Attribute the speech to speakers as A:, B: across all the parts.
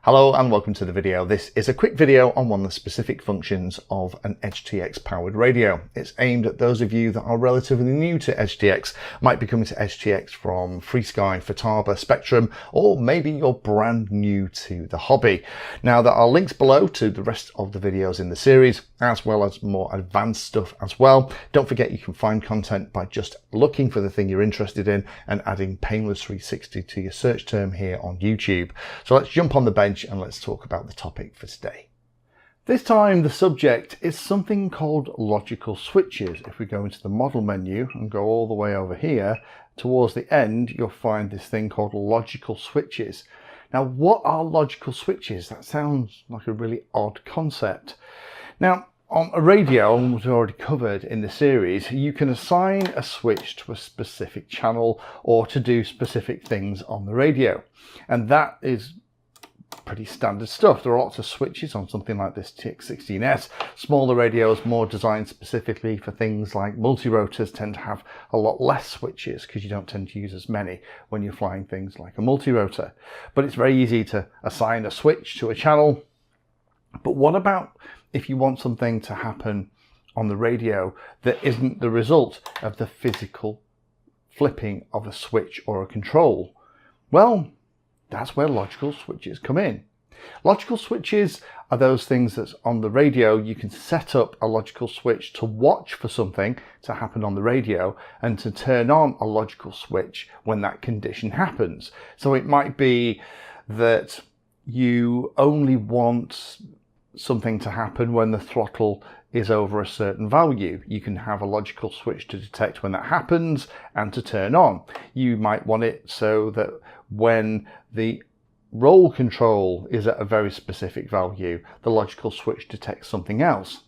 A: Hello and welcome to the video. This is a quick video on one of the specific functions of an EdgeTX powered radio. It's aimed at those of you that are relatively new to EdgeTX, might be coming to EdgeTX from FreeSky, Futaba, Spectrum, or maybe you're brand new to the hobby. Now there are links below to the rest of the videos in the series, as well as more advanced stuff as well. Don't forget you can find content by just looking for the thing you're interested in and adding Painless 360 to your search term here on YouTube. So let's jump on the bench and let's talk about the topic for today. This time the subject is something called logical switches. If we go into the model menu and go all the way over here, towards the end you'll find this thing called logical switches. Now what are logical switches? That sounds like a really odd concept. Now on a radio, which we've already covered in the series, you can assign a switch to a specific channel or to do specific things on the radio, and that is pretty standard stuff. There are lots of switches on something like this TX16S. Smaller radios, more designed specifically for things like multi-rotors, tend to have a lot less switches because you don't tend to use as many when you're flying things like a multi-rotor. But it's very easy to assign a switch to a channel. But what about if you want something to happen on the radio that isn't the result of the physical flipping of a switch or a control? Well, that's where logical switches come in. Logical switches are those things that's on the radio. You can set up a logical switch to watch for something to happen on the radio and to turn on a logical switch when that condition happens. So it might be that you only want something to happen when the throttle is over a certain value. You can have a logical switch to detect when that happens and to turn on. You might want it so that when the roll control is at a very specific value, the logical switch detects something else.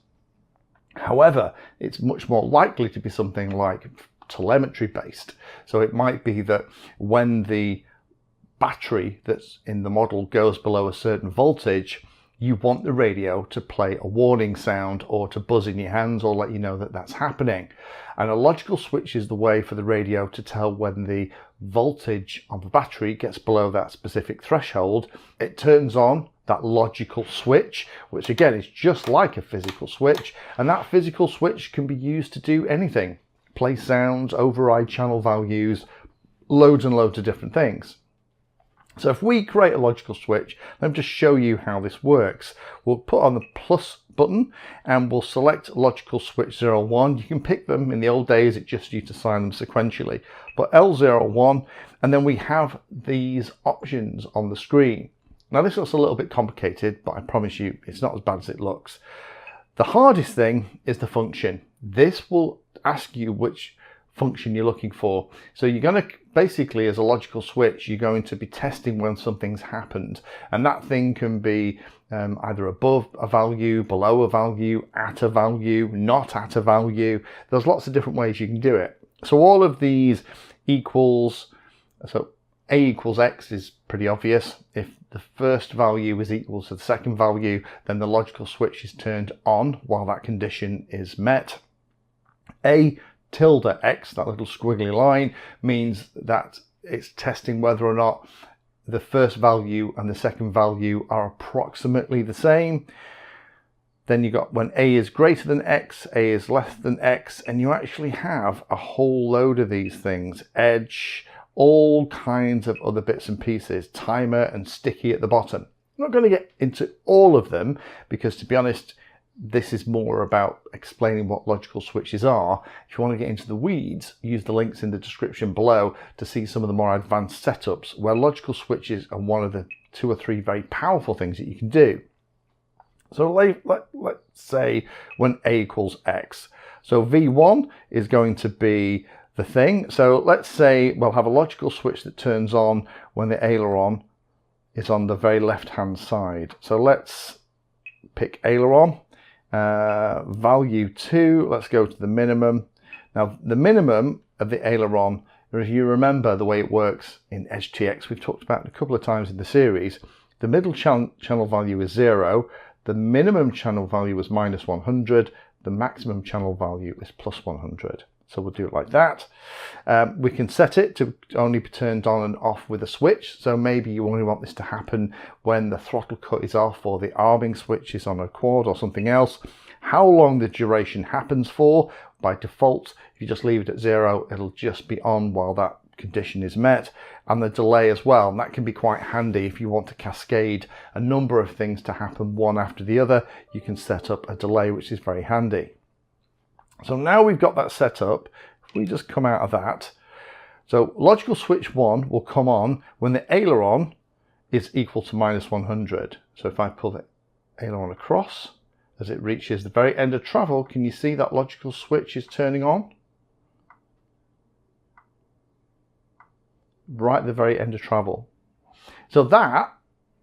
A: However, it's much more likely to be something like telemetry based. So it might be that when the battery that's in the model goes below a certain voltage, you want the radio to play a warning sound or to buzz in your hands or let you know that that's happening. And a logical switch is the way for the radio to tell when the voltage of the battery gets below that specific threshold. It turns on that logical switch, which again is just like a physical switch, and that physical switch can be used to do anything. Play sounds, override channel values, loads and loads of different things. So if we create a logical switch, let me just show you how this works. We'll put on the plus button and we'll select logical switch 01. You can pick them. In the old days, it just used to assign them sequentially. But L01, and then we have these options on the screen. Now this looks a little bit complicated, but I promise you it's not as bad as it looks. The hardest thing is the function. This will ask you which function you're looking for. So you're going to basically, as a logical switch, you're going to be testing when something's happened, and that thing can be either above a value, below a value, at a value, not at a value. There's lots of different ways you can do it. So all of these equals, so A equals X is pretty obvious. If the first value is equal to the second value, then the logical switch is turned on while that condition is met. A tilde X, that little squiggly line, means that it's testing whether or not the first value and the second value are approximately the same. Then you got when A is greater than X, A is less than X, and you actually have a whole load of these things. Edge, all kinds of other bits and pieces, timer and sticky at the bottom. I'm not going to get into all of them because, to be honest, this is more about explaining what logical switches are. If you want to get into the weeds, use the links in the description below to see some of the more advanced setups where logical switches are one of the 2 or 3 very powerful things that you can do. So let's say when A equals X. So V1 is going to be the thing. So let's say we'll have a logical switch that turns on when the aileron is on the very left hand side. So let's pick aileron. Value 2, let's go to the minimum. Now the minimum of the aileron, if you remember the way it works in EdgeTX, we've talked about it a couple of times in the series, the middle channel value is 0, the minimum channel value is -100, the maximum channel value is +100. So we'll do it like that. We can set it to only be turned on and off with a switch. So maybe you only want this to happen when the throttle cut is off or the arming switch is on a quad or something else. How long the duration happens for, by default, if you just leave it at 0, it'll just be on while that condition is met, and the delay as well. And that can be quite handy if you want to cascade a number of things to happen one after the other. You can set up a delay, which is very handy. So now we've got that set up, if we just come out of that, so logical switch 1 will come on when the aileron is equal to -100. So if I pull the aileron across, as it reaches the very end of travel, can you see that logical switch is turning on? Right at the very end of travel. So that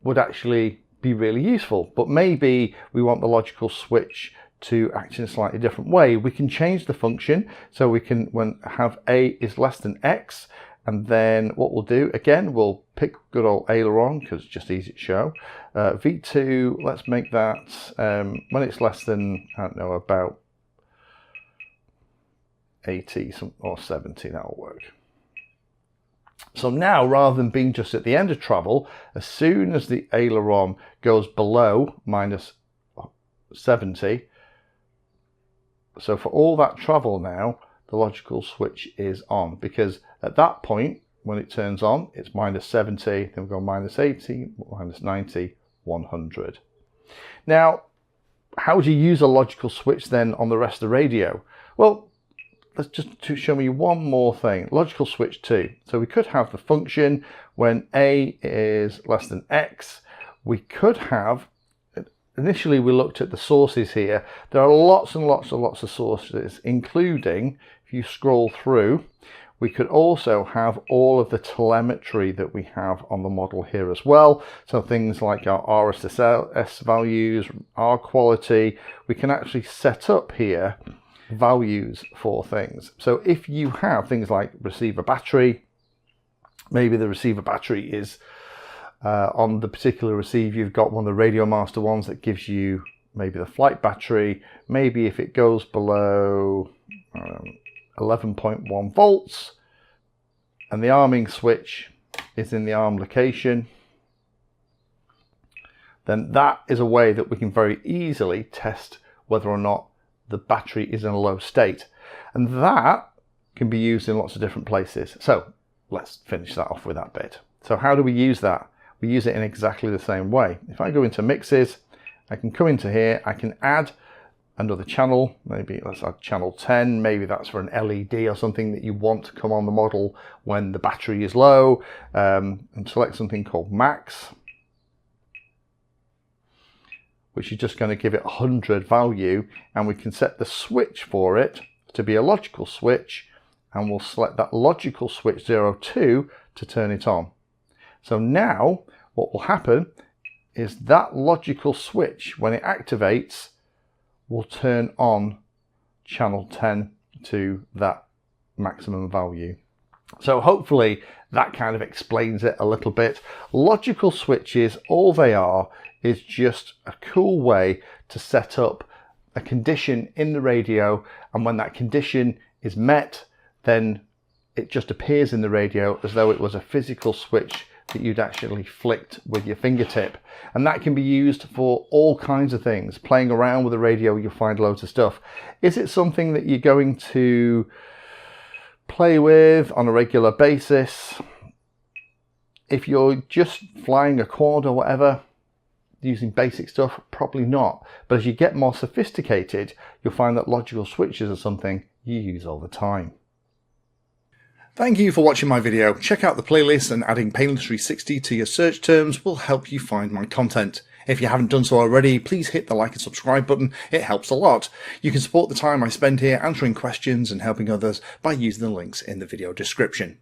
A: would actually be really useful, but maybe we want the logical switch to act in a slightly different way. We can change the function, so we can have A is less than X, and then what we'll do, again, we'll pick good old aileron because it's just easy to show. V2, let's make that, when it's less than, I don't know, about 80 or 70, that'll work. So now, rather than being just at the end of travel, as soon as the aileron goes below -70, so for all that travel now, the logical switch is on, because at that point, when it turns on, it's -70, then we go -80, -90, 100. Now, how do you use a logical switch then on the rest of the radio? Well, let's just to show me one more thing. Logical switch 2. So we could have the function when A is less than X. We could have, initially we looked at the sources here. There are lots and lots and lots of sources, including, if you scroll through, we could also have all of the telemetry that we have on the model here as well. So things like our RSS values, R quality, we can actually set up here values for things. So if you have things like receiver battery, maybe the receiver battery is on the particular receiver, you've got one of the Radio Master ones that gives you maybe the flight battery. Maybe if it goes below 11.1 volts and the arming switch is in the arm location, then that is a way that we can very easily test whether or not the battery is in a low state, and that can be used in lots of different places. So let's finish that off with that bit. So how do we use that? We use it in exactly the same way. If I go into mixes, I can come into here, I can add another channel, maybe let's add channel 10, maybe that's for an LED or something that you want to come on the model when the battery is low, and select something called max, which is just going to give it 100 value, and we can set the switch for it to be a logical switch, and we'll select that logical switch 02 to turn it on. So now what will happen is that logical switch, when it activates, will turn on channel 10 to that maximum value. So hopefully that kind of explains it a little bit. Logical switches, all they are is just a cool way to set up a condition in the radio, and when that condition is met, then it just appears in the radio as though it was a physical switch that you'd actually flicked with your fingertip. And that can be used for all kinds of things. Playing around with the radio, you'll find loads of stuff. Is it something that you're going to play with on a regular basis? If you're just flying a quad or whatever, using basic stuff, probably not. But as you get more sophisticated, you'll find that logical switches are something you use all the time. Thank you for watching my video. Check out the playlist, and adding Pedantry 60 to your search terms will help you find my content. If you haven't done so already, please hit the like and subscribe button. It helps a lot. You can support the time I spend here answering questions and helping others by using the links in the video description.